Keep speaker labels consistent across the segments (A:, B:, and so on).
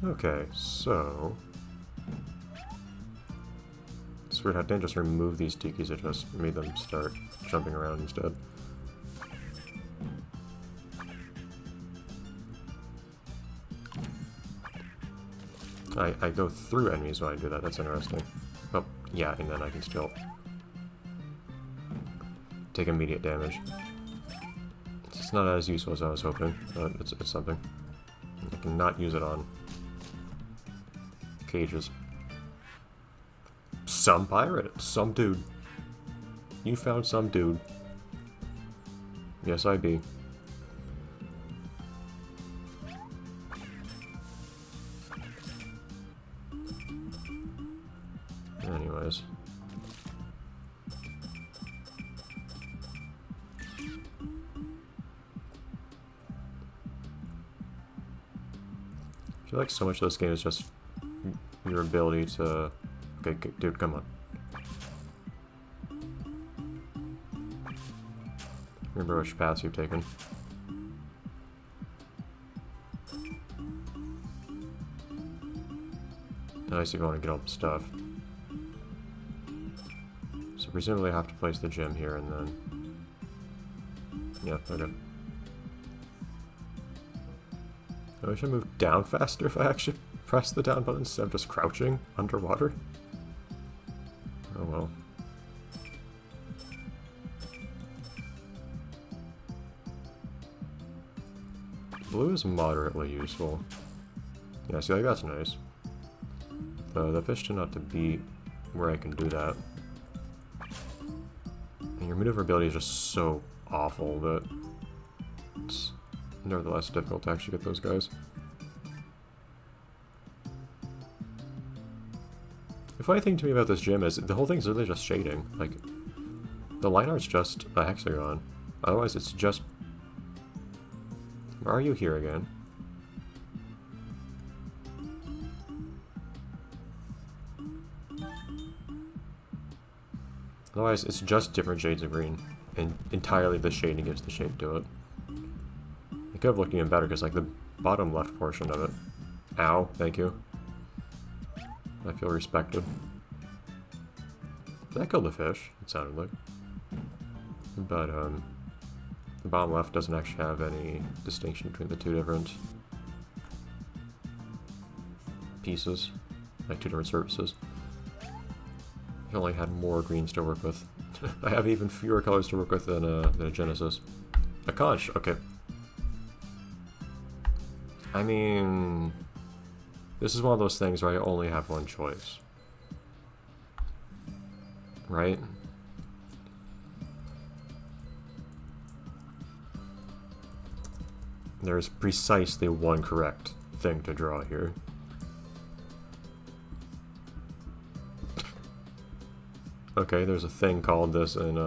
A: Okay, so... It's weird how I didn't just remove these tikis, it just made them start jumping around instead. I go through enemies when I do that, that's interesting. Oh, yeah, and then I can still take immediate damage. It's not as useful as I was hoping, but it's something. I cannot use it on cages. Some pirate, some dude. You found some dude. Yes, I be. Anyways. I feel like so much of this game is just your ability to... Okay, dude, come on. Remember which paths you've taken. Nice if you want to get all the stuff. So presumably I have to place the gem here and then... Yeah, okay. I wish I moved down faster if I actually pressed the down button instead of just crouching underwater. Oh well. Blue is moderately useful. Yeah, see, like, that's nice. The fish turned out to be where I can do that. And your maneuverability is just so awful that it's nevertheless difficult to actually get those guys. The funny thing to me about this gym is the whole thing's really just shading. Like, the line art's just a hexagon. Otherwise, it's just... Where are you here again? Otherwise, it's just different shades of green. And entirely the shading gives the shape to it. It could have looked even better because, like, the bottom left portion of it. Ow, thank you. I feel respected. Did I kill the fish? It sounded like. But, the bottom left doesn't actually have any distinction between the two different pieces. Like, two different surfaces. I only had more greens to work with. I have even fewer colors to work with than a Genesis. A conch, okay. I mean... This is one of those things where I only have one choice. Right? There's precisely one correct thing to draw here. Okay, there's a thing called this in,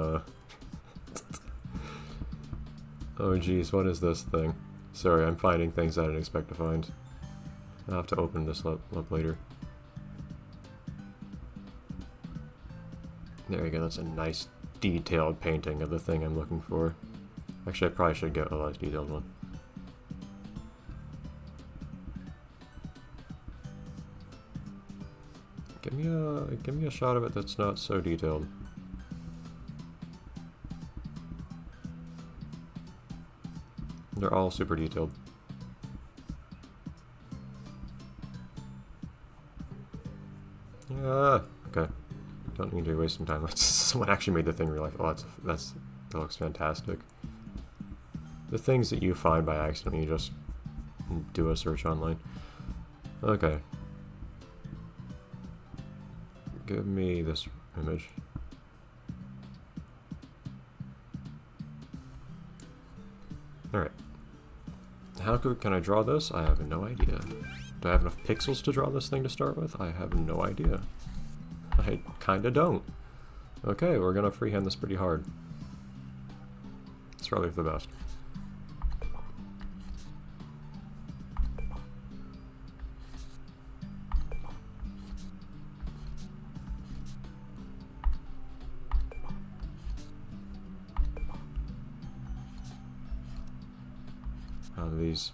A: Oh geez, what is this thing? Sorry, I'm finding things I didn't expect to find. I'll have to open this up later. There you go, that's a nice detailed painting of the thing I'm looking for. Actually, I probably should get a less detailed one. Give me a shot of it that's not so detailed. They're all super detailed. Yeah, okay. Don't need to waste some time. Someone actually made the thing real life. Oh, that looks fantastic. The things that you find by accident, you just do a search online. Okay. Give me this image. Alright. How can I draw this? I have no idea. Do I have enough pixels to draw this thing to start with? I have no idea. I kinda don't. Okay, we're gonna freehand this pretty hard. It's probably for the best. These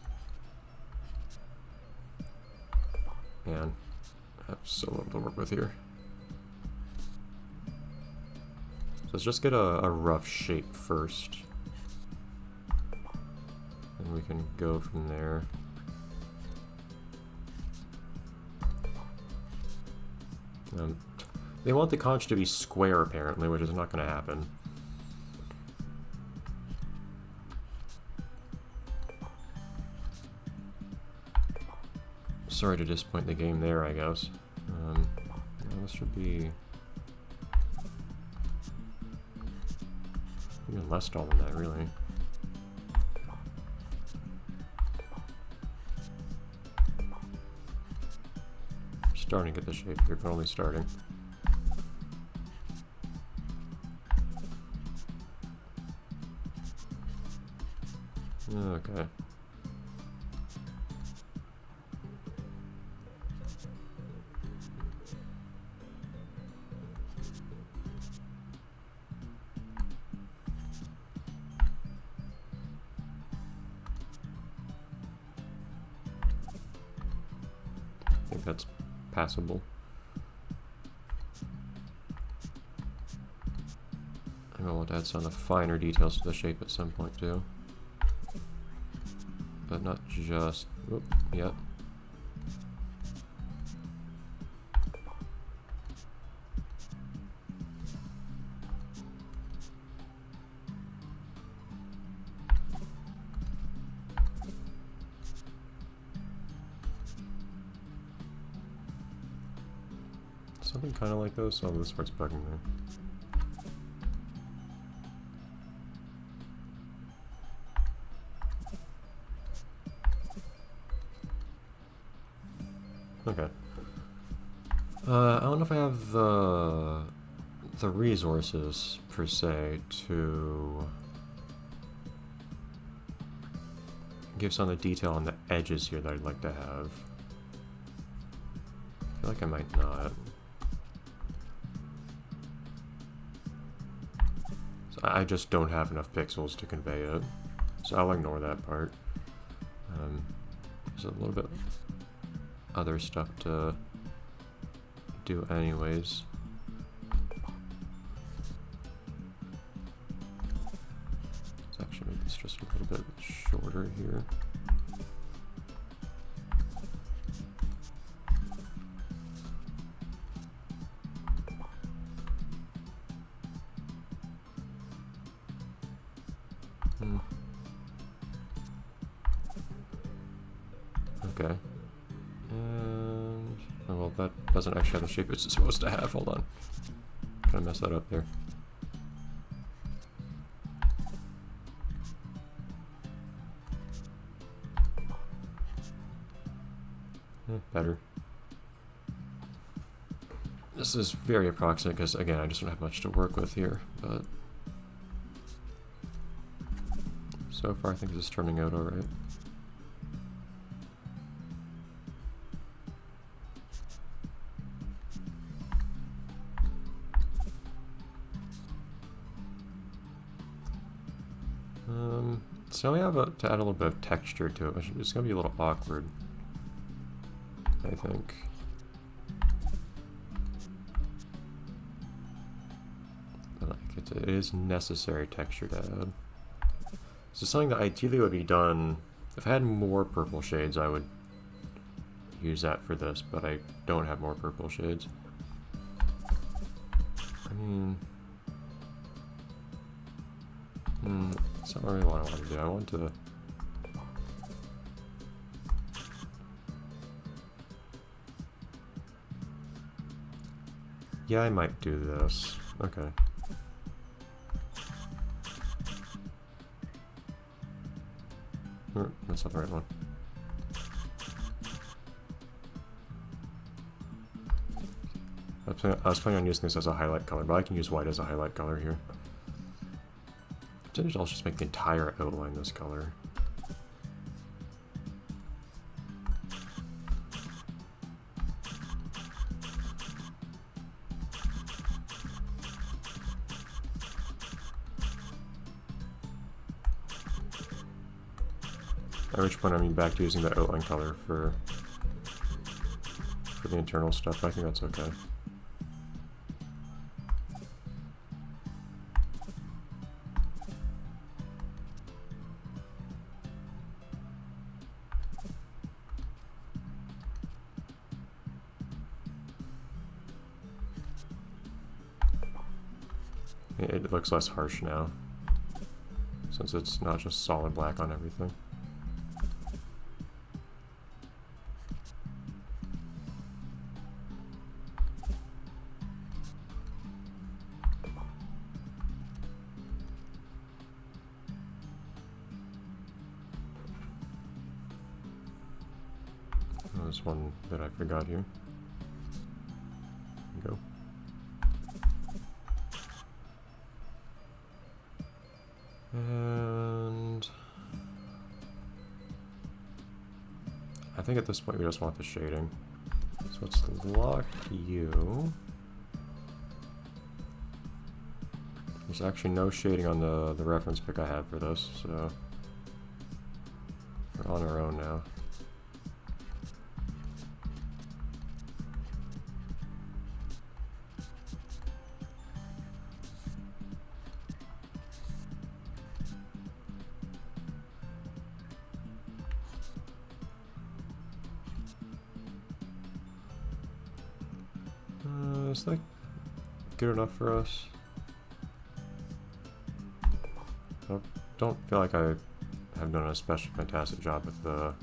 A: Man, I have so little to work with here. So let's just get a rough shape first. And we can go from there. They want the conch to be square, apparently, which is not going to happen. Sorry to disappoint the game there, I guess. This should be even less tall than that, really. Starting to get the shape here, but only starting. Okay. I think that's passable. I want to add some of the finer details to the shape at some point too. But not just... Whoop, yep. Something kind of like this. Oh, this part's bugging me. Okay. I don't know if I have the resources per se to give some of the detail on the edges here that I'd like to have. I feel like I might not. So I just don't have enough pixels to convey it, so I'll ignore that part. There's a little bit other stuff to do anyways. Let's actually make this just a little bit shorter here. Okay. And, oh well, that doesn't actually have the shape it's supposed to have. Hold on. Kind of messed that up there. Better. This is very approximate because, again, I just don't have much to work with here, but so far I think this is turning out alright. So we have to add a little bit of texture to it, which is going to be a little awkward, I think. But like it is necessary texture to add. So something that ideally would be done, if I had more purple shades, I would use that for this, but I don't have more purple shades. I mean... that's not really what I want to do. I want to... Yeah, I might do this. Okay. That's not the right one. I was planning on using this as a highlight color, but I can use white as a highlight color here. I'll just make the entire outline this color. At which point I'm back to using the outline color for for the internal stuff, but I think that's okay. It looks less harsh now, since it's not just solid black on everything. There's one that I forgot here. Go. And I think at this point we just want the shading. So let's lock you. There's actually no shading on the reference pick I have for this, so we're on our own now. Is that good enough for us? I don't feel like I have done an especially fantastic job with the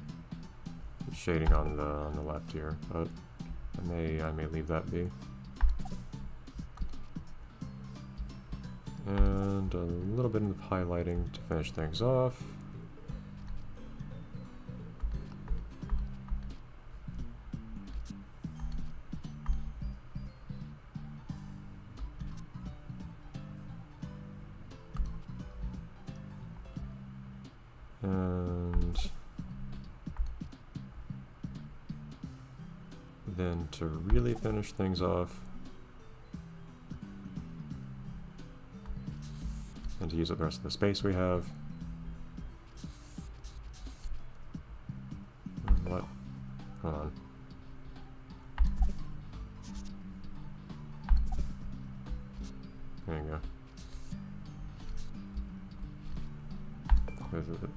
A: shading on the left here, but I may leave that be. And a little bit of highlighting to finish things off. And then to really finish things off, and to use up the rest of the space we have. What? Hold on. There you go.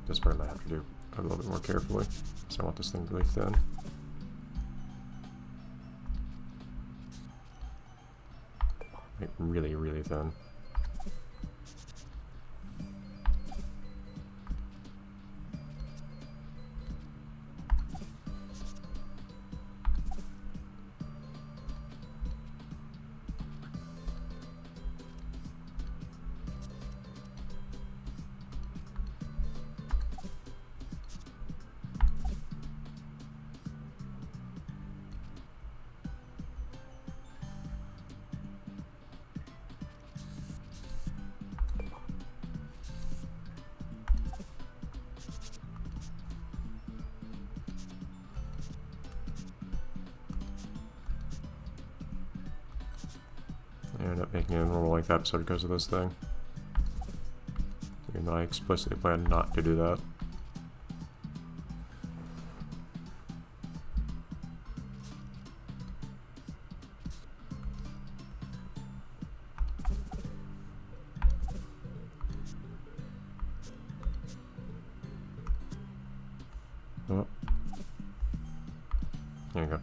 A: This part I might have to do a little bit more carefully, so I want this thing really thin. Like really, really thin. I ended up making a normal length episode because of this thing. Even though I explicitly planned not to do that. Oh. There you go.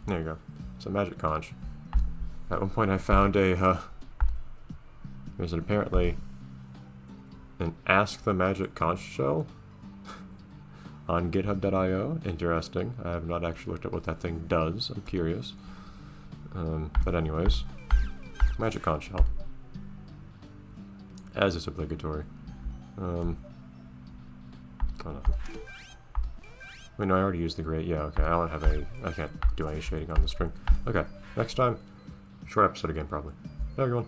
A: There you go. It's a magic conch. At one point I found there's apparently an Ask the Magic Conch shell on github.io. Interesting. I have not actually looked at what that thing does. I'm curious. But anyways, magic conch shell. As is obligatory. Hold on. Wait, no, I already used the gray. Yeah, okay. I can't do any shading on the string. Okay, next time, short episode again, probably. Bye, everyone.